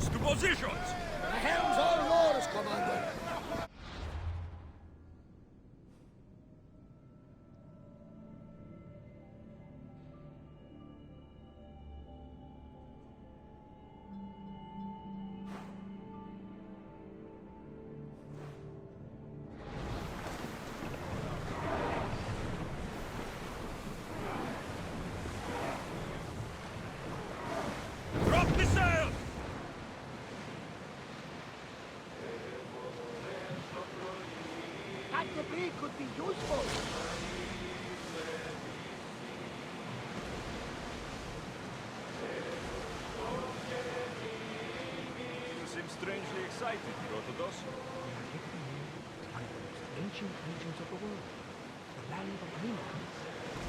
Horse to positions! The helm's all yours, Commander. Drop the sails! That debris could be useful. You seem strangely excited, Protodos. One of the most ancient regions of the world, the land of Minos.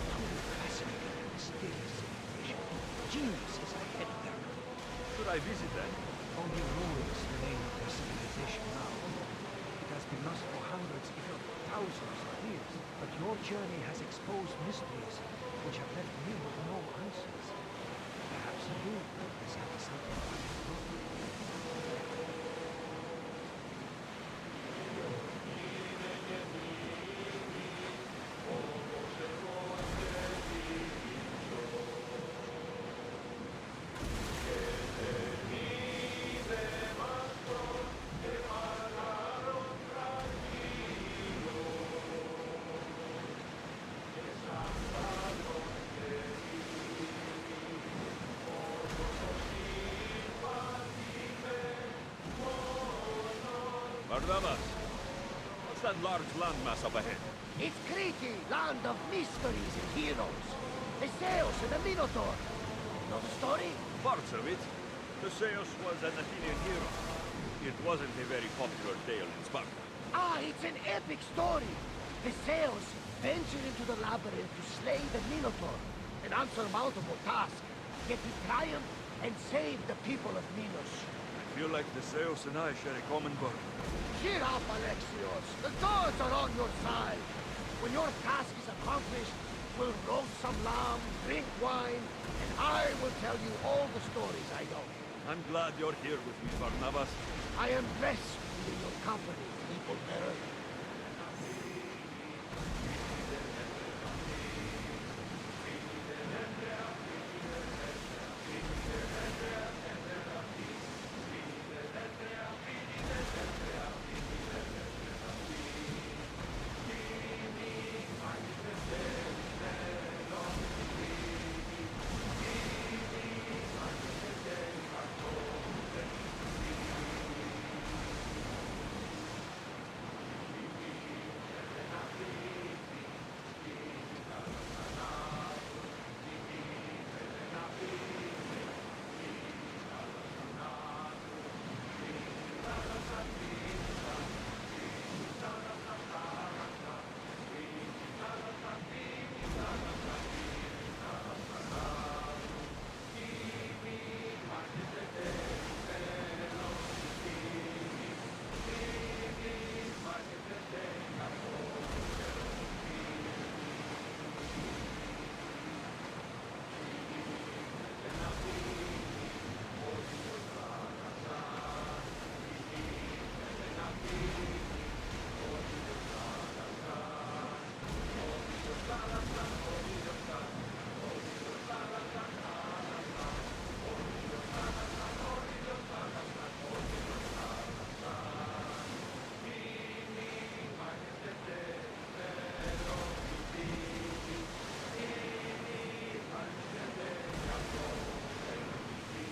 Truly fascinating and mysterious civilization. Genius is ahead of their time. Should I visit that? Only ruins remain of their civilization now. It has been lost for hundreds, if not thousands of years. But your journey has exposed mysteries which have left me with no answers. Perhaps you could discover something I have not. Barnabas, what's that large landmass up ahead? It's Crete, land of mysteries and heroes. The Zeus and the Minotaur. Know the story? Parts of it. Theseus was an Athenian hero. It wasn't a very popular tale in Sparta. Ah, it's an epic story. The Zeus ventured into the labyrinth to slay the Minotaur, an unsurmountable task. Yet he triumphed and saved the people of Minos. I feel like Theseus and I share a common burden. Cheer up, Alexios. The gods are on your side. When your task is accomplished, we'll roast some lamb, drink wine, and I will tell you all the stories I know. I'm glad you're here with me, Barnabas. I am blessed to be in your company, people bearer.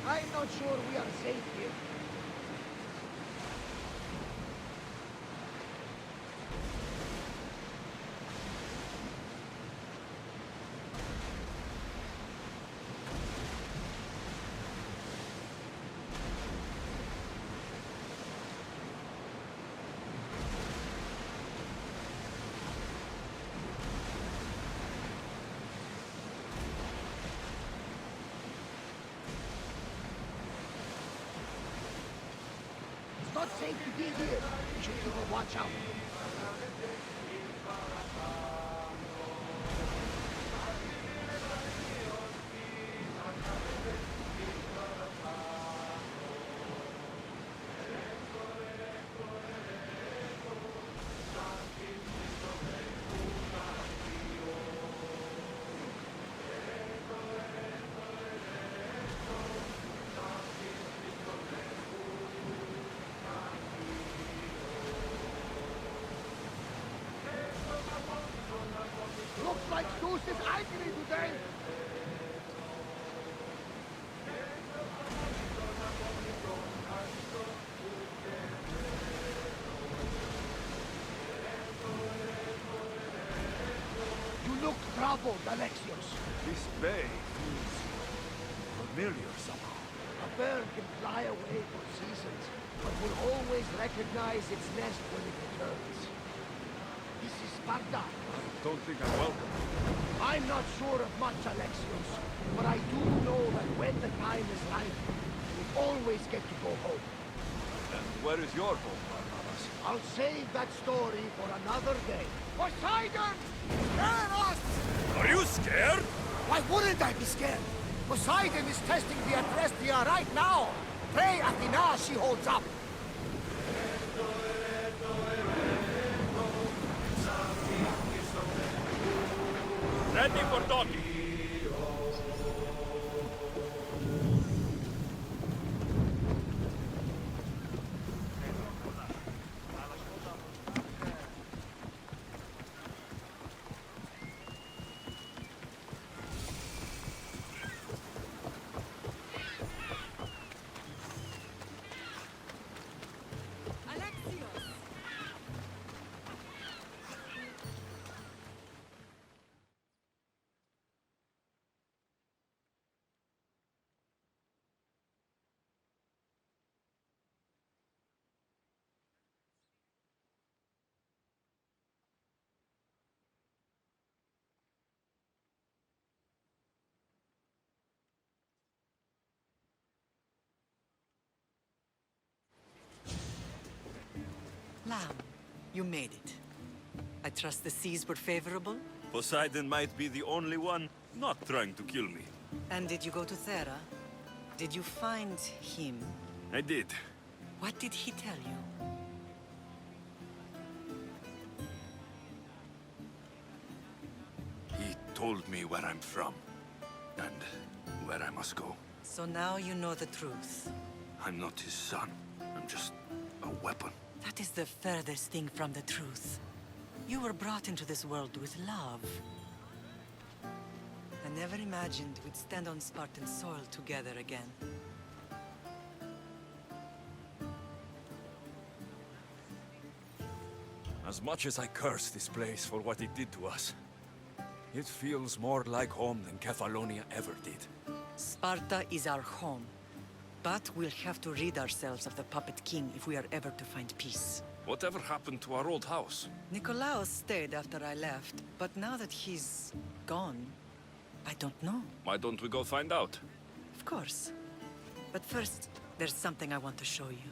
I'm not sure we are safe here. It's not safe to be here. We should keep a watch out. DOCE is angry today. You look troubled, Alexios. This bay feels familiar somehow. A bird can fly away for seasons, but will always recognize its nest when it returns. This is Sparta. I don't think I'm welcome. I'm not sure of much, Alexios, but I do know that when the time is right, we always get to go home. And where is your home, Barnabas? I'll save that story for another day. Poseidon! Spare us! Are you scared? Why wouldn't I be scared? Poseidon is testing the Adrestia right now. Pray Athena she holds up. Ready for docking. Lamb, you made it. I trust the seas were favorable? Poseidon might be the only one not trying to kill me. And did you go to Thera? Did you find him? I did. What did he tell you? He told me where I'm from. And where I must go. So now you know the truth. I'm not his son. I'm just a weapon. That is the furthest thing from the truth. You were brought into this world with love. I never imagined we'd stand on Spartan soil together again. As much as I curse this place for what it did to us, it feels more like home than Kefalonia ever did. Sparta is our home. But we'll have to rid ourselves of the Puppet King if we are ever to find peace. Whatever happened to our old house? Nikolaos stayed after I left, but now that he's gone, I don't know. Why don't we go find out? Of course. But first, there's something I want to show you.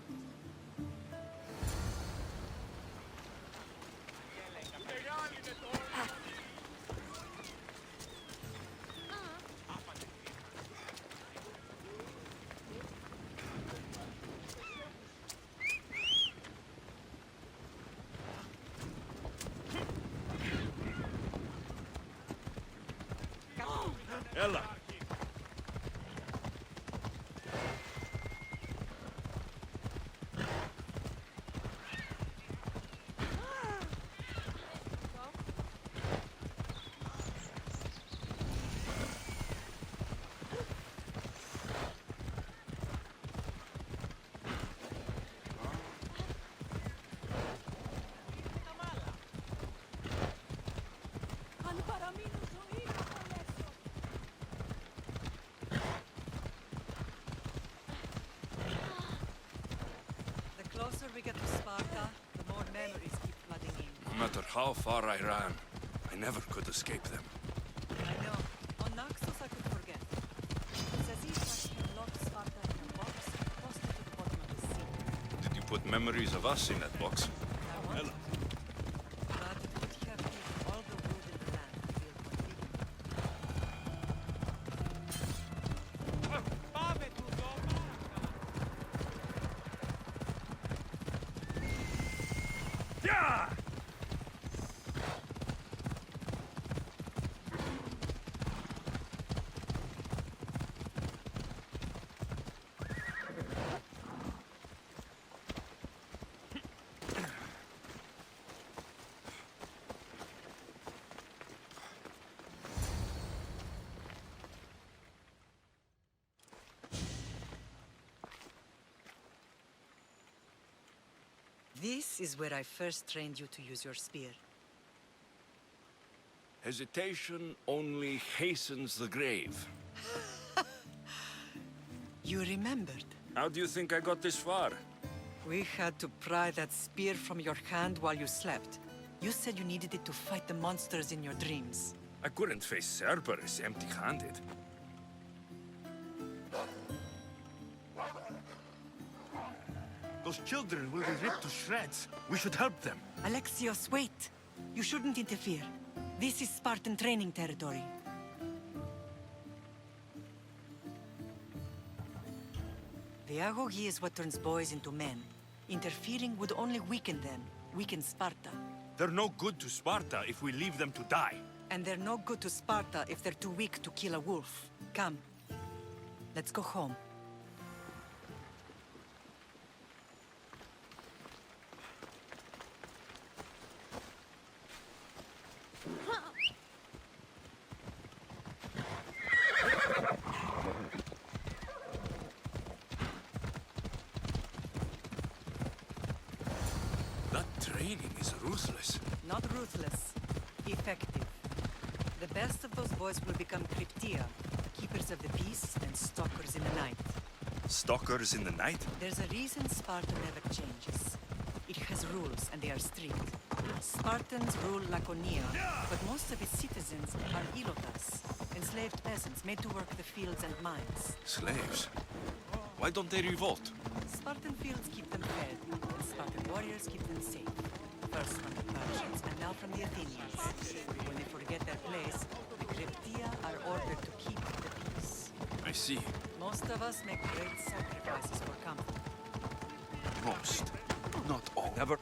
Ella! The closer we get to Sparta, the more memories keep flooding in. No matter how far I ran, I never could escape them. I know. On Naxos I could forget. It's as if I can lock Sparta in a box and toss it to the bottom of the sea. Did you put memories of us in that box? I want Ella! but it would have taken all the wood in the land to feel complete. Yeah! This is where I first trained you to use your spear. Hesitation only hastens the grave. You remembered. How do you think I got this far? We had to pry that spear from your hand while you slept. You said you needed it to fight the monsters in your dreams. I couldn't face Cerberus empty-handed. Those children will be ripped to shreds. We should help them. Alexios, wait! You shouldn't interfere. This is Spartan training territory. The agoge is what turns boys into men. Interfering would only weaken them, weaken Sparta. They're no good to Sparta if we leave them to die. And they're no good to Sparta if they're too weak to kill a wolf. Come. Let's go home. That training is ruthless. Not ruthless. Effective. The best of those boys will become Cryptia, keepers of the peace and stalkers in the night. Stalkers in the night? There's a reason Sparta never changes. It has rules, and they are strict. Spartans rule Laconia, but most of its citizens are ilotas, enslaved peasants made to work the fields and mines. Slaves? Why don't they revolt? Spartan fields keep them fed, and Spartan warriors keep them safe. First from the Persians, and now from the Athenians. When they forget their place, the Cryptia are ordered to keep the peace. I see. Most of us make great sacrifices for comfort. Most. Not all. Never.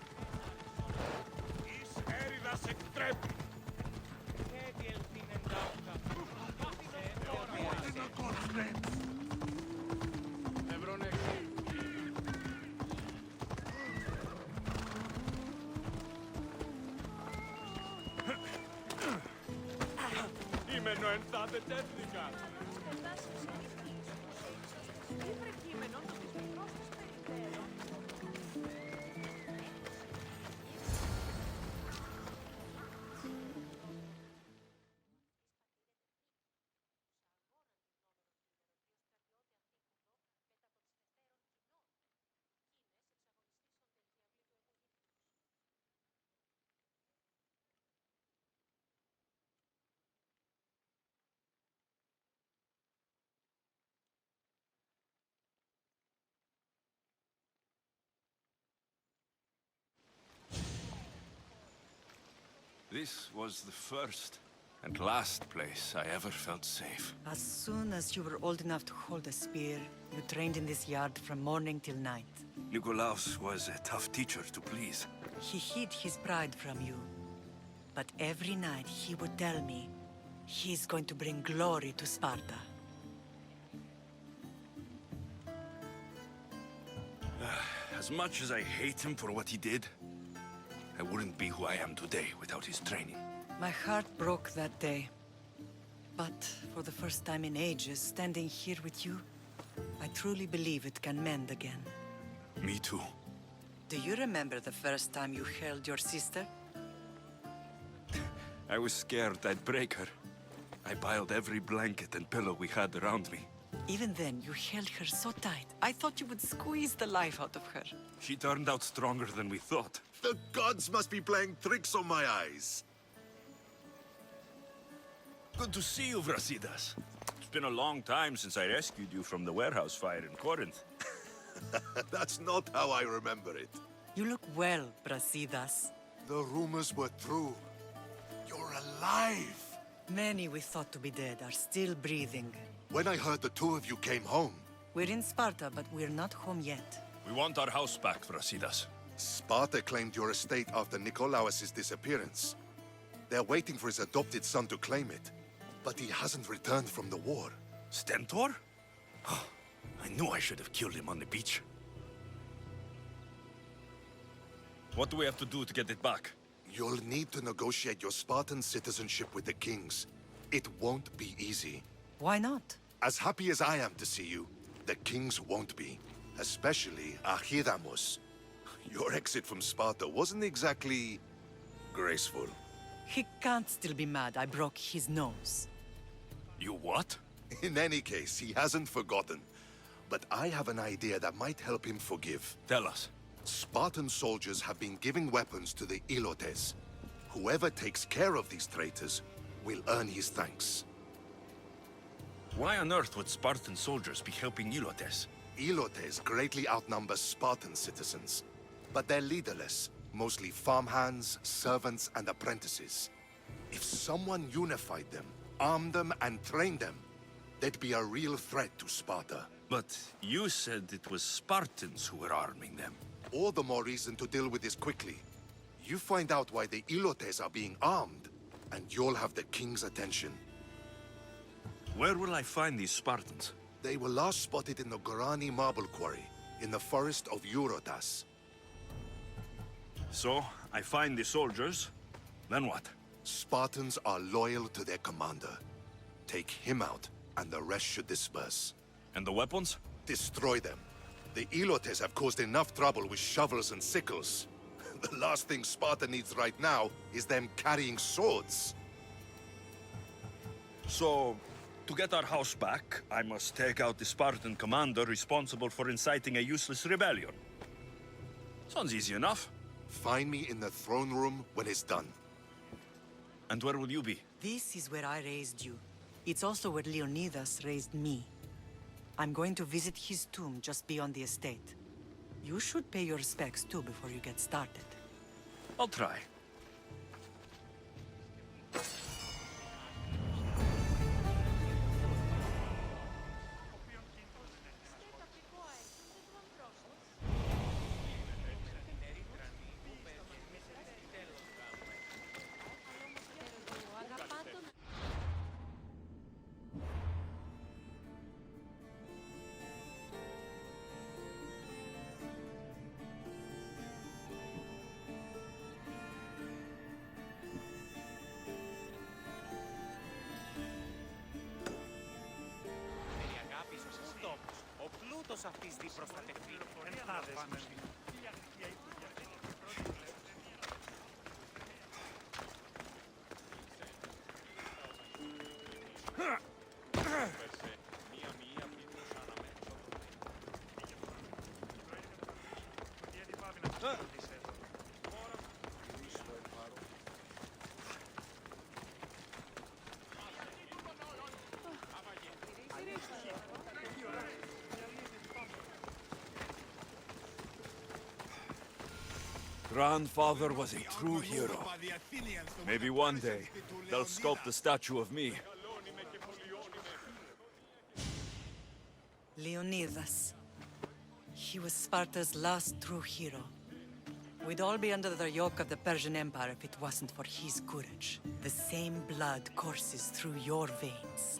This was the first and last place I ever felt safe. As soon as you were old enough to hold a spear, you trained in this yard from morning till night. Nikolaos was a tough teacher to please. He hid his pride from you. But every night he would tell me, he's going to bring glory to Sparta. As much as I hate him for what he did, I wouldn't be who I am today without his training. My heart broke that day. But for the first time in ages, standing here with you, I truly believe it can mend again. Me too. Do you remember the first time you held your sister? I was scared I'd break her. I piled every blanket and pillow we had around me. Even then, you held her so tight. I thought you would squeeze the life out of her. She turned out stronger than we thought. The gods must be playing tricks on my eyes. Good to see you, Brasidas. It's been a long time since I rescued you from the warehouse fire in Corinth. That's not how I remember it. You look well, Brasidas. The rumors were true. You're alive! Many we thought to be dead are still breathing. When I heard the two of you came home, We're in Sparta, but we're not home yet. We want our house back, Brasidas. Sparta claimed your estate after Nikolaos' disappearance. They're waiting for his adopted son to claim it. But he hasn't returned from the war. Stentor? I knew I should have killed him on the beach. What do we have to do to get it back? You'll need to negotiate your Spartan citizenship with the kings. It won't be easy. Why not? As happy as I am to see you, the kings won't be. Especially Archidamos. Your exit from Sparta wasn't exactly graceful. He can't still be mad I broke his nose. You what? In any case, he hasn't forgotten. But I have an idea that might help him forgive. Tell us. Spartan soldiers have been giving weapons to the Ilotes. Whoever takes care of these traitors will earn his thanks. Why on earth would Spartan soldiers be helping Ilotes? Ilotes greatly outnumber Spartan citizens, but they're leaderless, mostly farmhands, servants, and apprentices. If someone unified them, armed them, and trained them, they'd be a real threat to Sparta. But you said it was Spartans who were arming them. All the more reason to deal with this quickly. You find out why the Ilotes are being armed, and you'll have the king's attention. Where will I find these Spartans? They were last spotted in the Gorani marble quarry, in the forest of Eurotas. So, I find the soldiers, then what? Spartans are loyal to their commander. Take him out, and the rest should disperse. And the weapons? Destroy them. The Ilotes have caused enough trouble with shovels and sickles. The last thing Sparta needs right now is them carrying swords. So, to get our house back, I must take out the Spartan commander responsible for inciting a useless rebellion. Sounds easy enough. Find me in the throne room when it's done. And where will you be? This is where I raised you. It's also where Leonidas raised me. I'm going to visit his tomb just beyond the estate. You should pay your respects too before you get started. I'll try. Αυτής δι προστατευτεί. Grandfather was a true hero. Maybe one day, they'll sculpt a statue of me. Leonidas. He was Sparta's last true hero. We'd all be under the yoke of the Persian Empire if it wasn't for his courage. The same blood courses through your veins.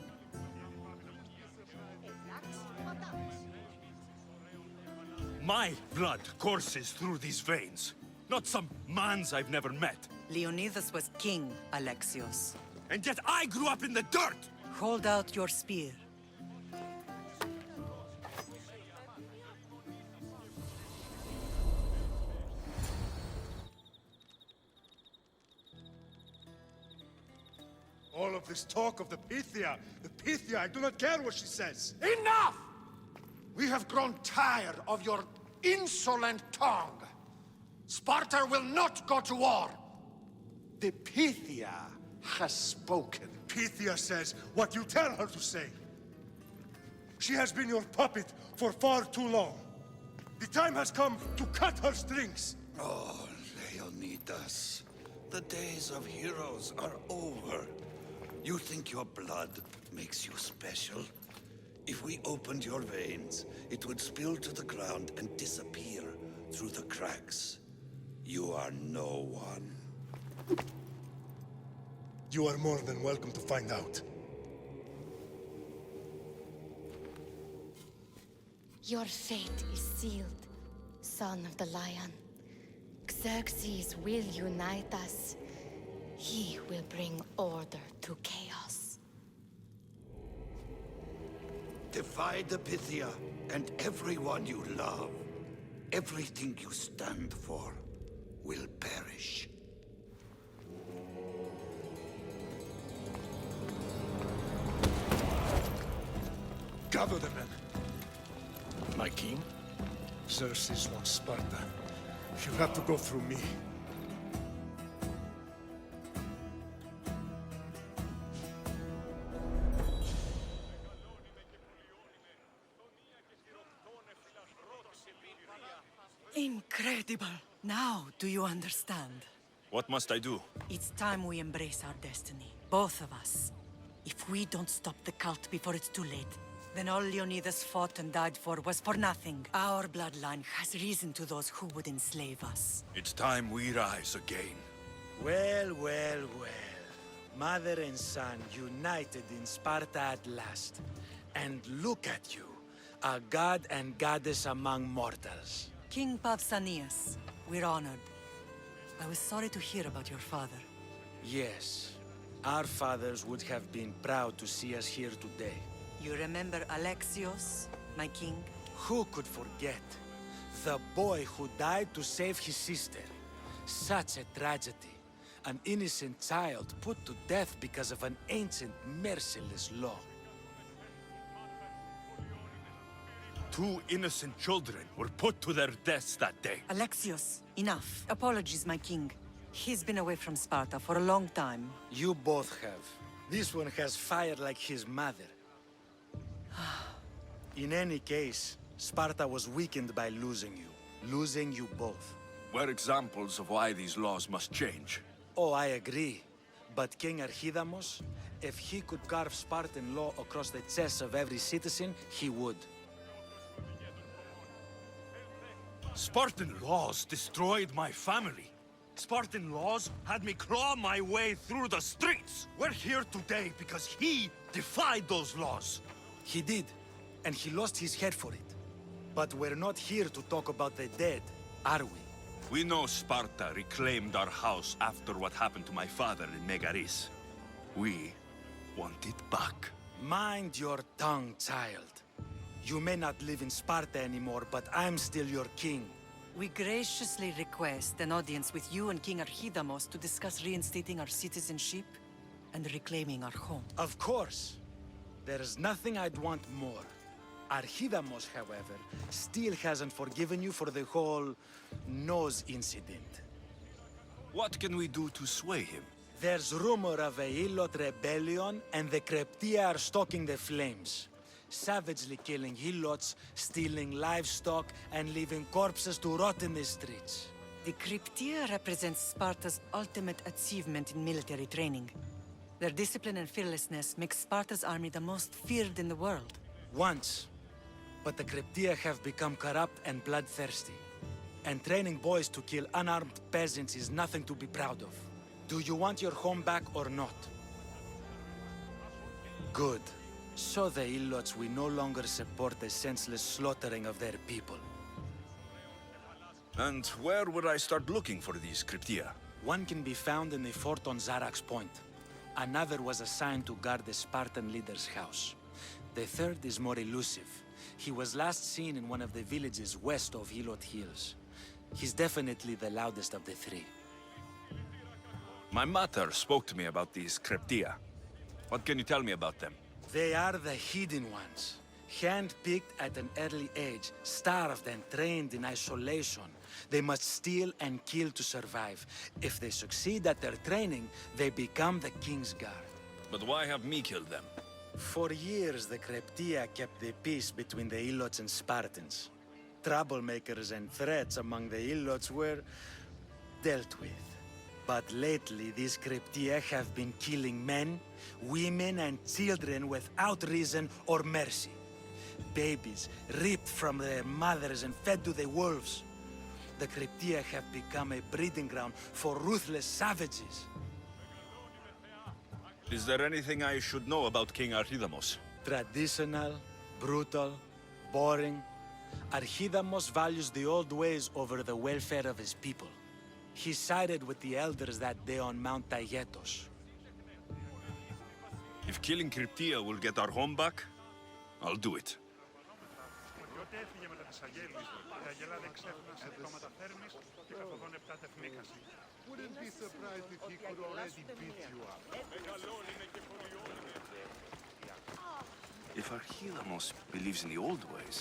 My blood courses through these veins. Not some man's I've never met. Leonidas was king, Alexios. And yet I grew up in the dirt! Hold out your spear. All of this talk of the Pythia, I do not care what she says. Enough! We have grown tired of your insolent tongue. Sparta will not go to war. The Pythia has spoken. Pythia says what you tell her to say. She has been your puppet for far too long. The time has come to cut her strings. Oh, Leonidas, the days of heroes are over. You think your blood makes you special? If we opened your veins, it would spill to the ground and disappear through the cracks. You are no one. You are more than welcome to find out. Your fate is sealed, son of the lion. Xerxes will unite us. He will bring order to chaos. Divide the Pythia and everyone you love. everything you stand for will perish. Gather the men. My king? Xerxes wants Sparta. You'll have to go through me. Incredible! Now, do you understand? What must I do? It's time we embrace our destiny, both of us. If we don't stop the cult before it's too late, then all Leonidas fought and died for was for nothing. Our bloodline has risen to those who would enslave us. It's time we rise again. Well, well, well. Mother and son united in Sparta at last. And look at you, a god and goddess among mortals. King Pausanias, we're honored. I was sorry to hear about your father. Yes, our fathers would have been proud to see us here today. You remember Alexios, my king? Who could forget? The boy who died to save his sister. Such a tragedy. An innocent child put to death because of an ancient, merciless law. 2 innocent children were put to their deaths that day. Alexios, enough. Apologies, my king. He's been away from Sparta for a long time. You both have. This one has fire like his mother. In any case, Sparta was weakened by losing you both. We're examples of why these laws must change. Oh, I agree. But King Archidamos, if he could carve Spartan law across the chests of every citizen, he would. Spartan laws destroyed my family. Spartan laws had me claw my way through the streets. We're here today because he defied those laws. He did, and he lost his head for it. But we're not here to talk about the dead, are we? We know Sparta reclaimed our house after what happened to my father in Megaris. We want it back. Mind your tongue, child. You may not live in Sparta anymore, but I'm still your king. We graciously request an audience with you and King Archidamos to discuss reinstating our citizenship and reclaiming our home. Of course. There's nothing I'd want more. Archidamos, however, still hasn't forgiven you for the whole nose incident. What can we do to sway him? There's rumor of a Hilot rebellion, and the Kreptia are stalking the flames. Savagely killing Hilots, stealing livestock, and leaving corpses to rot in the streets. The Cryptia represents Sparta's ultimate achievement in military training. Their discipline and fearlessness makes Sparta's army the most feared in the world. Once. But the Cryptia have become corrupt and bloodthirsty. And training boys to kill unarmed peasants is nothing to be proud of. Do you want your home back or not? Good. So the Ilots will no longer support the senseless slaughtering of their people. And where would I start looking for these Cryptia? One can be found in the fort on Zarak's Point. Another was assigned to guard the Spartan leader's house. The third is more elusive. He was last seen in one of the villages west of Hilot Hills. He's definitely the loudest of the 3. My mother spoke to me about these Cryptia. What can you tell me about them? They are the hidden ones. Hand-picked at an early age, starved and trained in isolation. They must steal and kill to survive. If they succeed at their training, they become the King's Guard. But why have me killed them? For years, the Cryptia kept the peace between the Ilots and Spartans. Troublemakers and threats among the Ilots were dealt with. But lately, these Cryptia have been killing men, women, and children without reason or mercy. Babies ripped from their mothers and fed to the wolves. The Cryptia have become a breeding ground for ruthless savages. Is there anything I should know about King Archidamos? Traditional, brutal, boring. Archidamos values the old ways over the welfare of his people. He sided with the elders that day on Mount Taygetos. If killing Cryptia will get our home back, I'll do it. Έφυγε μετά τις αγέλες. Η αγελάδα εξέφυνα συμπτώματα θέρμης και καθοδόν 7 τεθνίκαση. Wouldn't be surprised if he could already beat you up. If Archilamos believes in the old ways,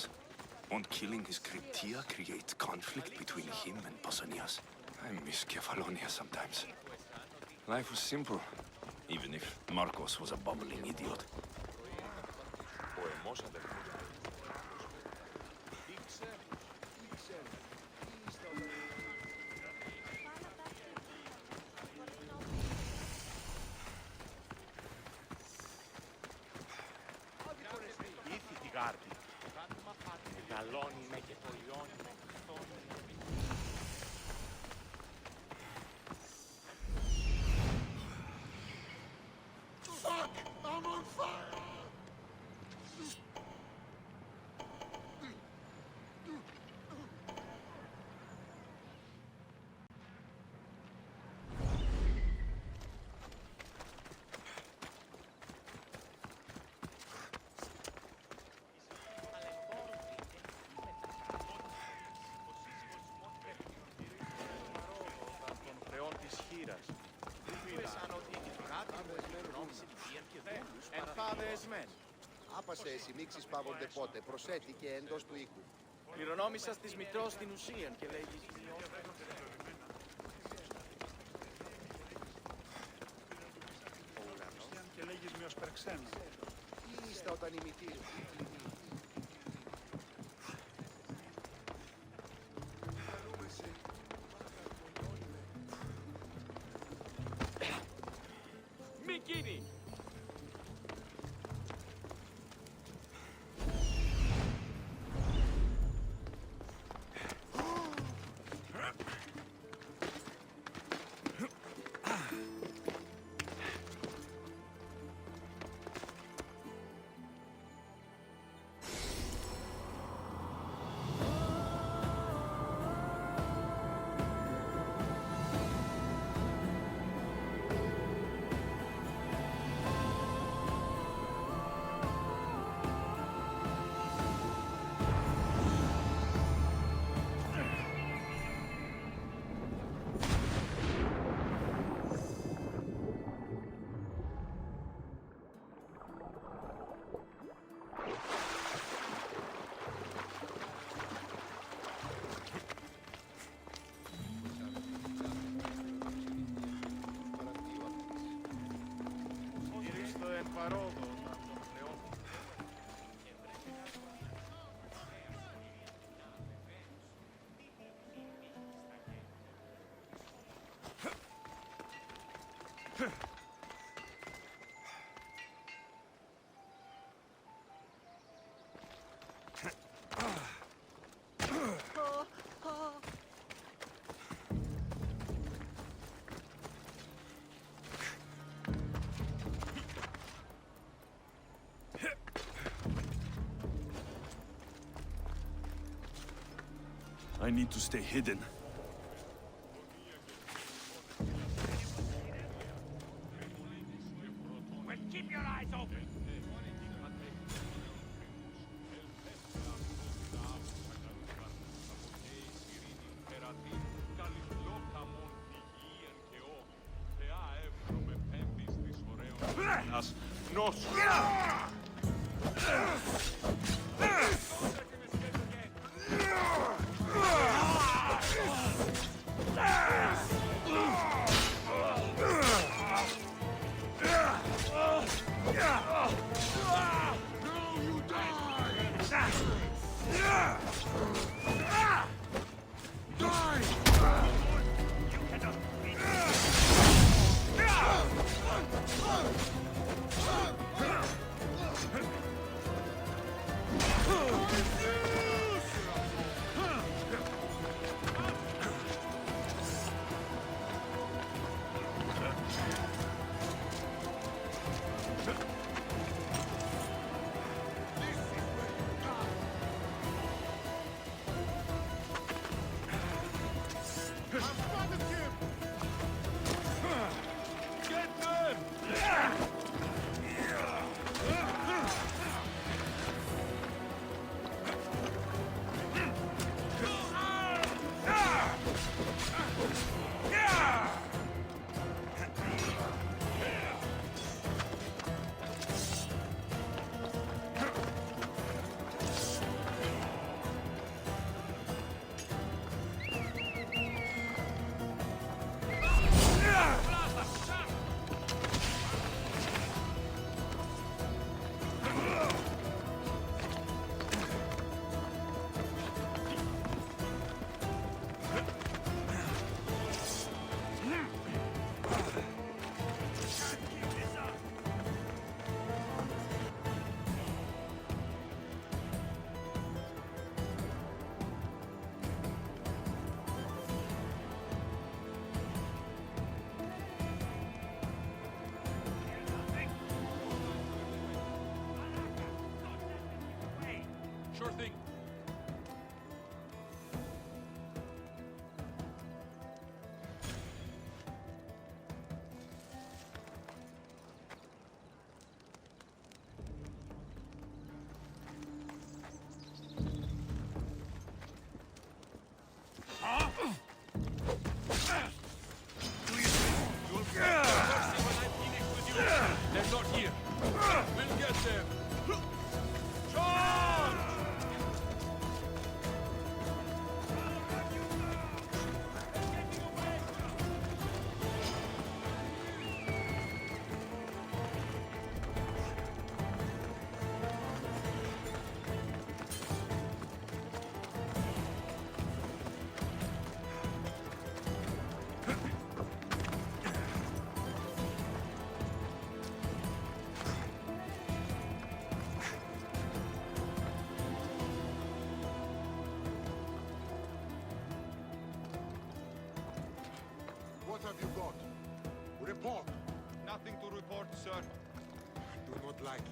won't killing his Kritia create conflict between him and Pausanias? I miss Kefalonia sometimes. Life was simple, even if Marcos was a bumbling idiot. Ήθη τη γάρτη. Μεγαλώνει με και το λιώνει με χθόνι. Fuck! I'm on fire! Άπασε εσύ μίξεις πάγονται πότε, προσέτει και εντός του οίκου. Κληρονόμησας της μητρός στην ουσίαν και λέγεις Και λέγεις μειος περξένα. Ήστα όταν η μητήρ. Μικίνη! I need to stay hidden. Well, keep your eyes open! Νόσο! Sure thing. They're not here. We'll get them. Charge! What have you got? Report. Nothing to report, sir. I do not like it.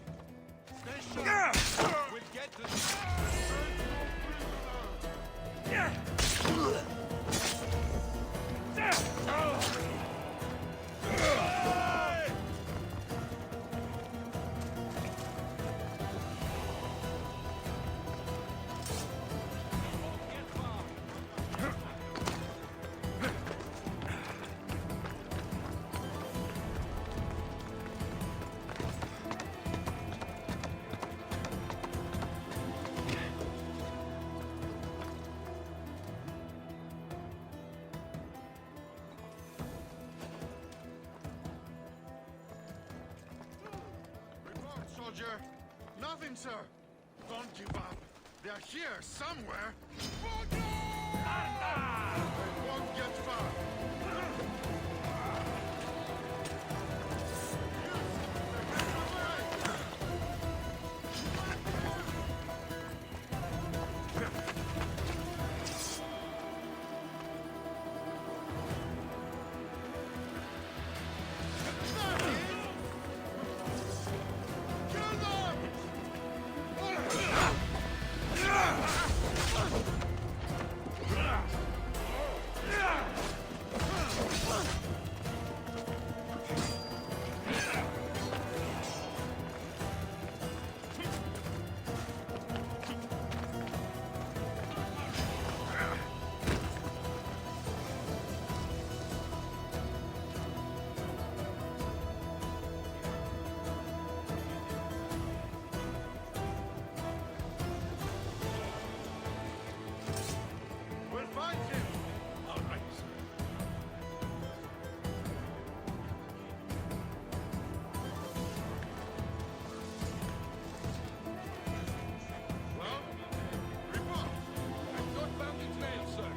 We'll get to Report, soldier. Nothing, sir. Don't give up. They are here somewhere. They won't get far. We'll find him. All right, sir. Well, report. I've not found the trail, sir.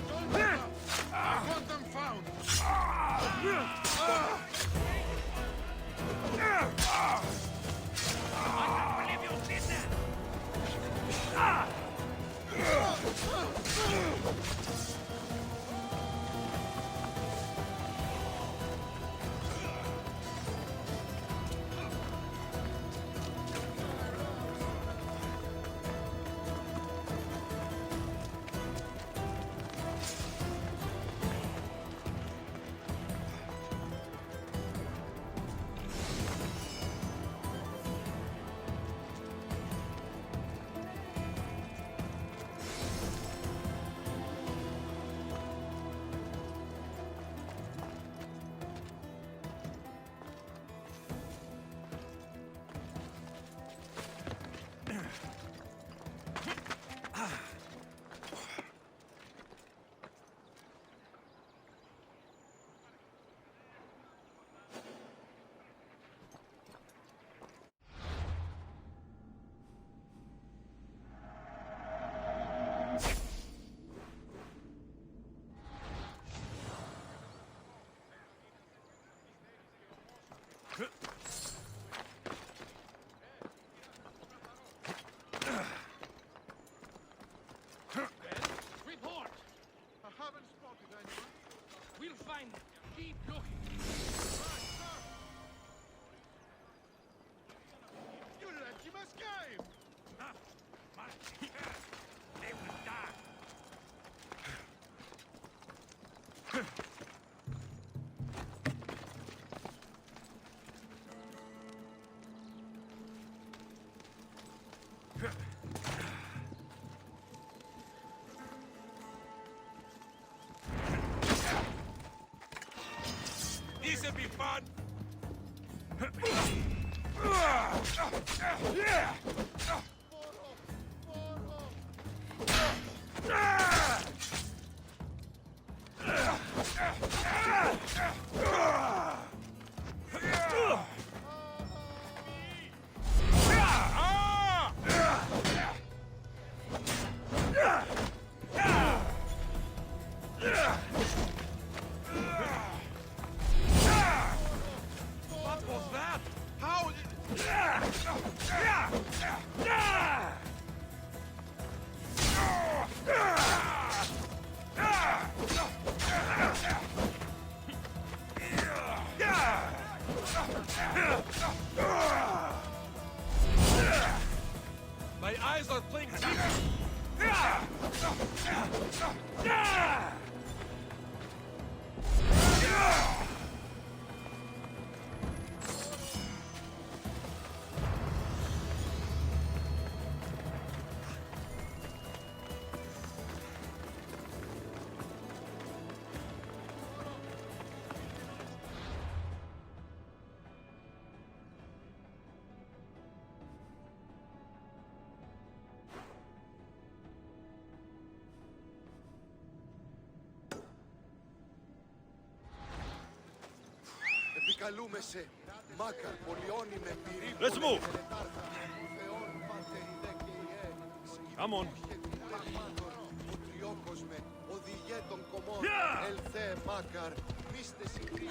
Don't give up. I want them found. Report! I haven't spotted anyone. We'll find them. Keep looking. You let him escape! Ah, This'll be fun! What was that? How my eyes are playing Επικαλούμε σε Μάκαρ, Πολιώνη με πυρή. Let's move. Come on. Οδηγέ των κομμών. Ελθέ Μάκαρ, μίστε συγκρί.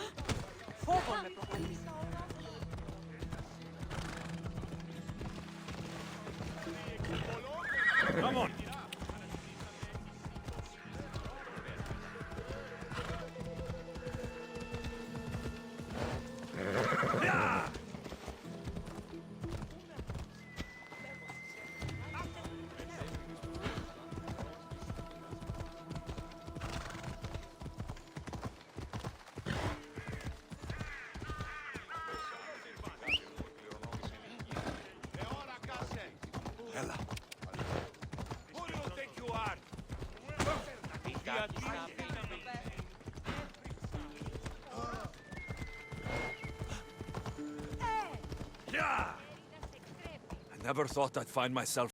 Φόβο με προκαλεί. Come on. Έλα. Who do you think you are? I never thought I'd find myself